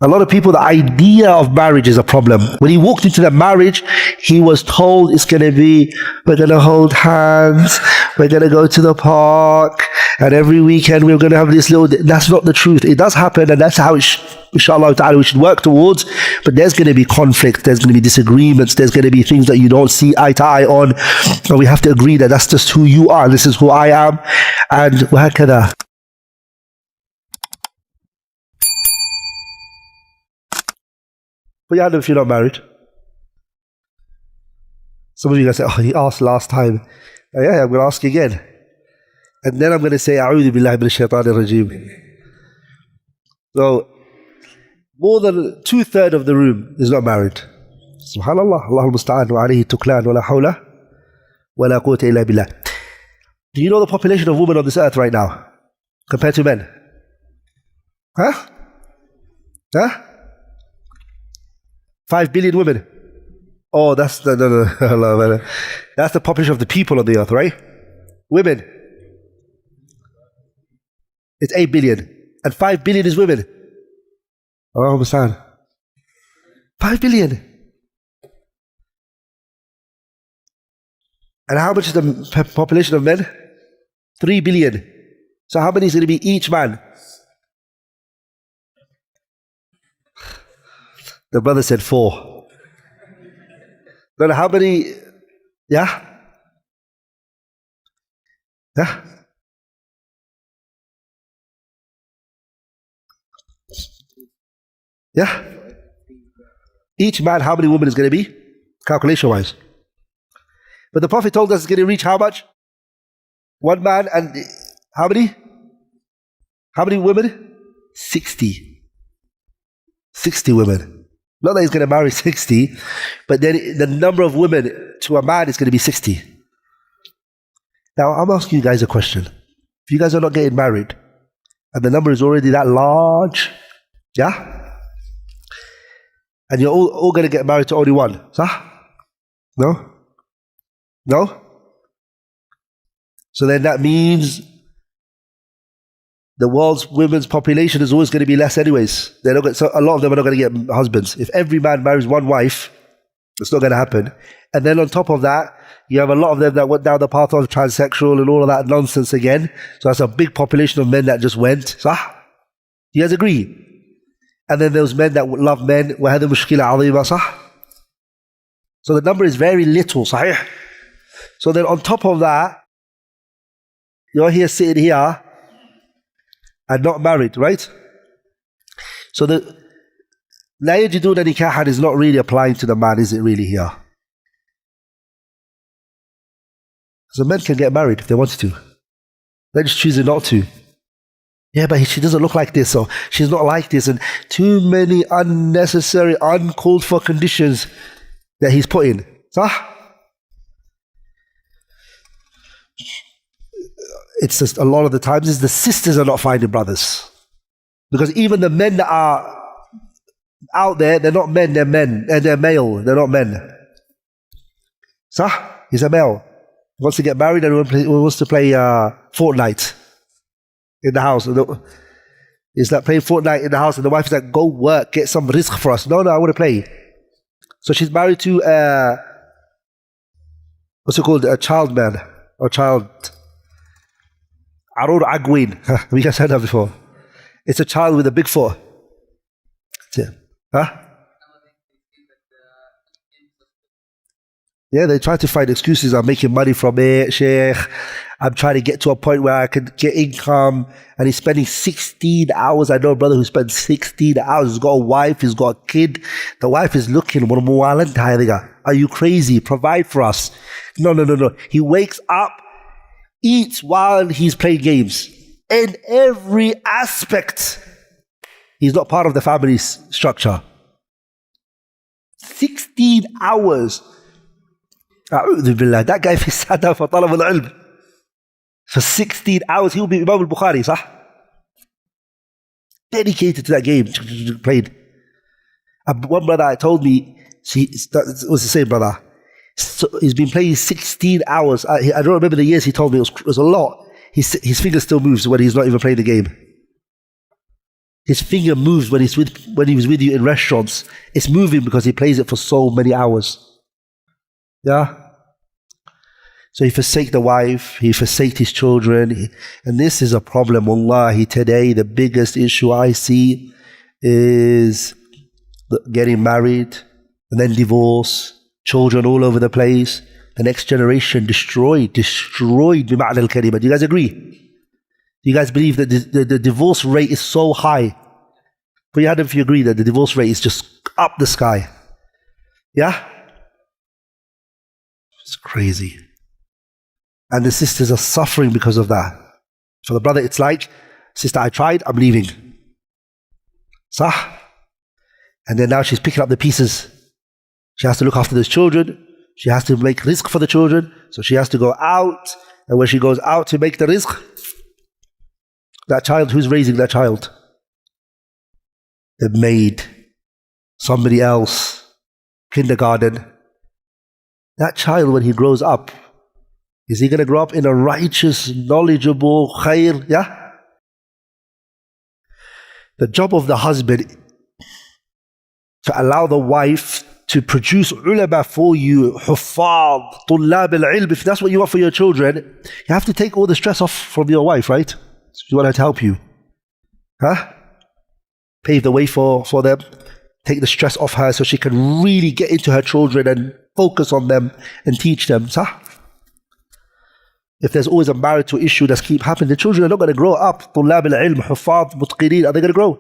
A lot of people, the idea of marriage is a problem. When he walked into that marriage, he was told it's going to be, we're going to hold hands, we're going to go to the park, and every weekend we're going to have this little... That's not the truth. It does happen, and that's how, inshallah ta'ala, we should work towards. But there's going to be conflict, there's going to be disagreements, there's going to be things that you don't see eye to eye on, and we have to agree that that's just who you are, this is who I am, and وهكذا. Put your hand up if you're not married. Some of you guys say, oh, he asked last time. Yeah, I'm going to ask again. And then I'm going to say, A'udhu billahi minash shaitanir rajeem. So, more than 2/3 of the room is not married. Subhanallah. Allahul musta'an wa alayhi tuklan wa la hawla wa la quwwata illa billah. Do you know the population of women on this earth right now compared to men? Huh? Huh? 5 billion women. Oh, that's no. That's the population of the people on the earth, right? Women. It's 8 billion. And 5 billion is women. Oh, understand. 5 billion. And how much is the population of men? 3 billion. So how many is going to be each man? The brother said 4. Then how many? Yeah? Yeah? Yeah? Each man, how many women is going to be? Calculation wise. But the Prophet told us it's going to reach how much? 1 man and how many? How many women? 60. 60 women. Not that he's going to marry 60, but then the number of women to a man is going to be 60. Now, I'm asking you guys a question. If you guys are not getting married, and the number is already that large, yeah? And you're all going to get married to only one, sah? No? No? So then that means the world's women's population is always going to be less anyways. They're not going, so a lot of them are not going to get husbands. If every man marries one wife, it's not going to happen. And then on top of that, you have a lot of them that went down the path of transsexual and all of that nonsense again. So that's a big population of men that just went. Sah? You guys agree? And then those men that love men, وَهَذَا مُشْكِلَ عَظِيمًا, sah? So the number is very little, sahih? So then on top of that, you're here sitting here, and not married, right? So the لا يجدون نكاحا is not really applying to the man, is it really here? So men can get married if they want to. They're just choosing not to. Yeah, but she doesn't look like this, or she's not like this, and too many unnecessary, uncalled for conditions that he's put in. It's just a lot of the times is the sisters are not finding brothers, because even the men that are out there, they're not men, they're men, and they're male, they're not men. He's a male, he wants to get married and he wants to play Fortnite in the house. He's like playing Fortnite in the house, and the wife is like, go work, get some rizq for us. No, I want to play. So she's married to what's it called, a child man or child. Arur Agwin. Have you guys heard that before? It's a child with a big foot. Huh? Yeah, they try to find excuses. I'm making money from it, Sheikh. I'm trying to get to a point where I can get income. And he's spending 16 hours. I know a brother who spends 16 hours. He's got a wife, he's got a kid. The wife is looking, are you crazy? Provide for us. No. He wakes up, eats while he's playing games. In every aspect, he's not part of the family structure. 16 hours. A'udhu billah. That guy, if he sat down for talab al-ilm for 16 hours, he will be Imam al-Bukhari, sah? Dedicated to that game, played. One brother told me, it was the same brother, so he's been playing 16 hours. I don't remember the years he told me, it was a lot. His finger still moves when he's not even playing the game. His finger moves when he was with you in restaurants. It's moving because he plays it for so many hours. Yeah? So he forsake the wife, he forsake his children. And this is a problem, wallahi. Today, the biggest issue I see is getting married and then divorce, children all over the place, the next generation destroyed bima'na al-kalima. Do you guys agree? Do you guys believe that the divorce rate is so high? Put your hand up if you agree that the divorce rate is just up the sky. Yeah? It's crazy. And the sisters are suffering because of that. For the brother, it's like, sister, I tried, I'm leaving. Sah? And then now she's picking up the pieces. She has to look after those children. She has to make rizq for the children. So she has to go out. And when she goes out to make the rizq, that child, who's raising that child? The maid, somebody else, kindergarten. That child, when he grows up, is he going to grow up in a righteous, knowledgeable, khair? Yeah? The job of the husband to allow the wife to produce ulama for you, huffaz, tullab al-ilm. If that's what you want for your children, you have to take all the stress off from your wife, right? You want her to help you. Huh? Pave the way for them. Take the stress off her so she can really get into her children and focus on them and teach them. Sah? If there's always a marital issue that's keep happening, the children are not going to grow up. Tullab al-ilm, huffaz, mutqineen, are they going to grow?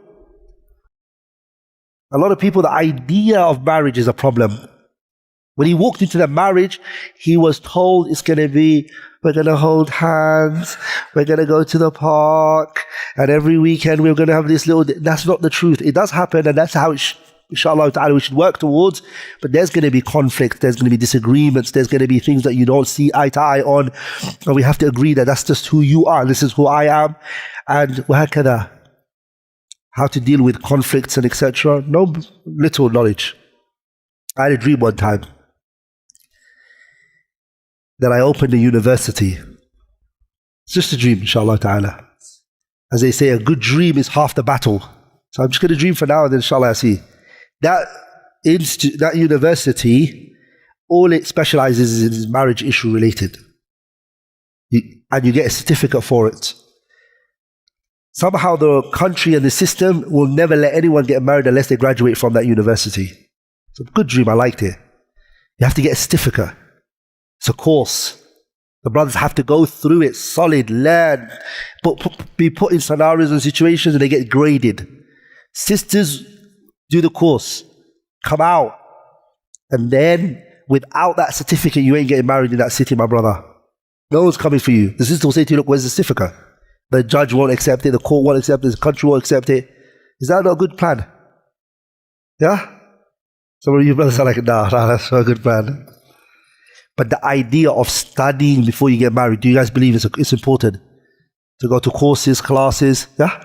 A lot of people, the idea of marriage is a problem. When he walked into the marriage, he was told it's going to be, we're going to hold hands, we're going to go to the park, and every weekend we're going to have this little... That's not the truth. It does happen, and that's how inshallah ta'ala, we should work towards. But there's going to be conflict, there's going to be disagreements, there's going to be things that you don't see eye to eye on, and we have to agree that that's just who you are, this is who I am, and وهكذا. How to deal with conflicts and etc. No little knowledge. I had a dream one time that I opened a university. It's just a dream, inshallah ta'ala. As they say, a good dream is half the battle. So I'm just going to dream for now and then inshallah I see. That university, all it specializes is marriage issue related. And you get a certificate for it. Somehow the country and the system will never let anyone get married unless they graduate from that university. It's a good dream, I liked it. You have to get a certificate. It's a course. The brothers have to go through it, solid, learn, be put in scenarios and situations and they get graded. Sisters do the course, come out, and then without that certificate you ain't getting married in that city, my brother. No one's coming for you. The sister will say to you, look, where's the certificate? The judge won't accept it, the court won't accept it, the country won't accept it. Is that not a good plan? Yeah? Some of you brothers are like, nah, that's not a good plan. But the idea of studying before you get married, do you guys believe it's important? To go to courses, classes, yeah?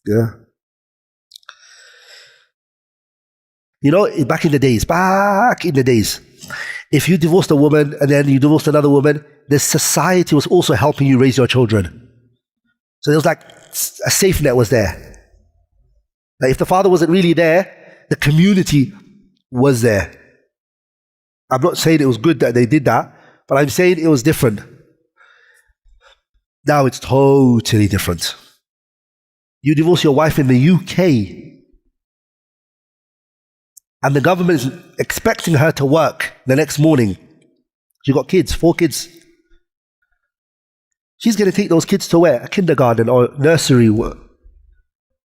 Yeah. You know, back in the days, if you divorced a woman and then you divorced another woman, the society was also helping you raise your children. So there was like a safe net was there. Like if the father wasn't really there, the community was there. I'm not saying it was good that they did that, but I'm saying it was different. Now it's totally different. You divorce your wife in the UK, and the government is expecting her to work the next morning. She got kids, 4 kids. She's going to take those kids to where? A kindergarten or nursery.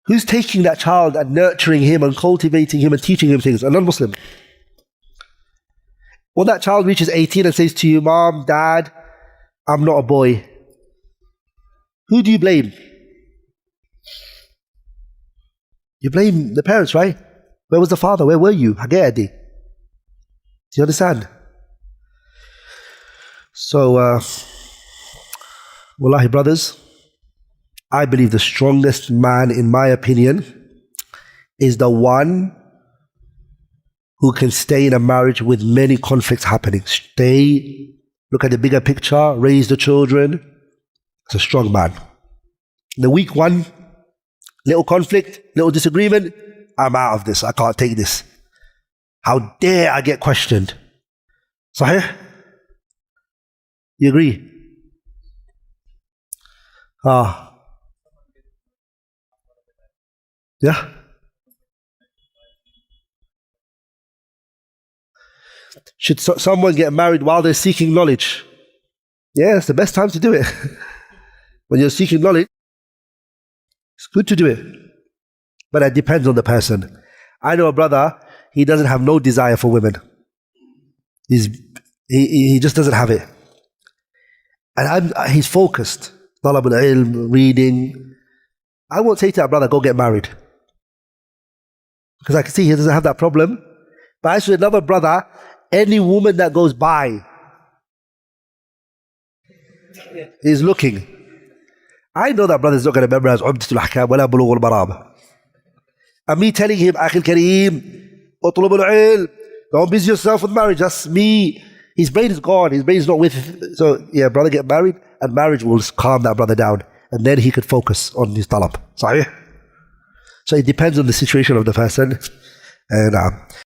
Who's taking that child and nurturing him and cultivating him and teaching him things? A non-Muslim. When that child reaches 18 and says to you, Mom, Dad, I'm not a boy, who do you blame? You blame the parents, right? Where was the father? Where were you? Do you understand? So, wallahi brothers, I believe the strongest man, in my opinion, is the one who can stay in a marriage with many conflicts happening. Stay, look at the bigger picture, raise the children. It's a strong man. The weak one Little conflict, little disagreement, I'm out of this. I can't take this. How dare I get questioned? Sahih? You agree? Yeah? Should someone get married while they're seeking knowledge? Yeah, it's the best time to do it. When you're seeking knowledge, it's good to do it. But it depends on the person. I know a brother, he doesn't have no desire for women. He just doesn't have it. And he's focused. Talab al-ilm, reading. I won't say to that brother, go get married. Because I can see he doesn't have that problem. But as to another brother, any woman that goes by is looking. I know that brother's not going to memorize Umdatul Ahkam wala Bulugh al-Maram. And me telling him, Akhil Kareem, utlub al-ilm, don't busy yourself with marriage, that's me. His brain is gone, his brain is not with. So yeah, brother, get married, and marriage will calm that brother down. And then he could focus on his talab. Sahih? So it depends on the situation of the person. And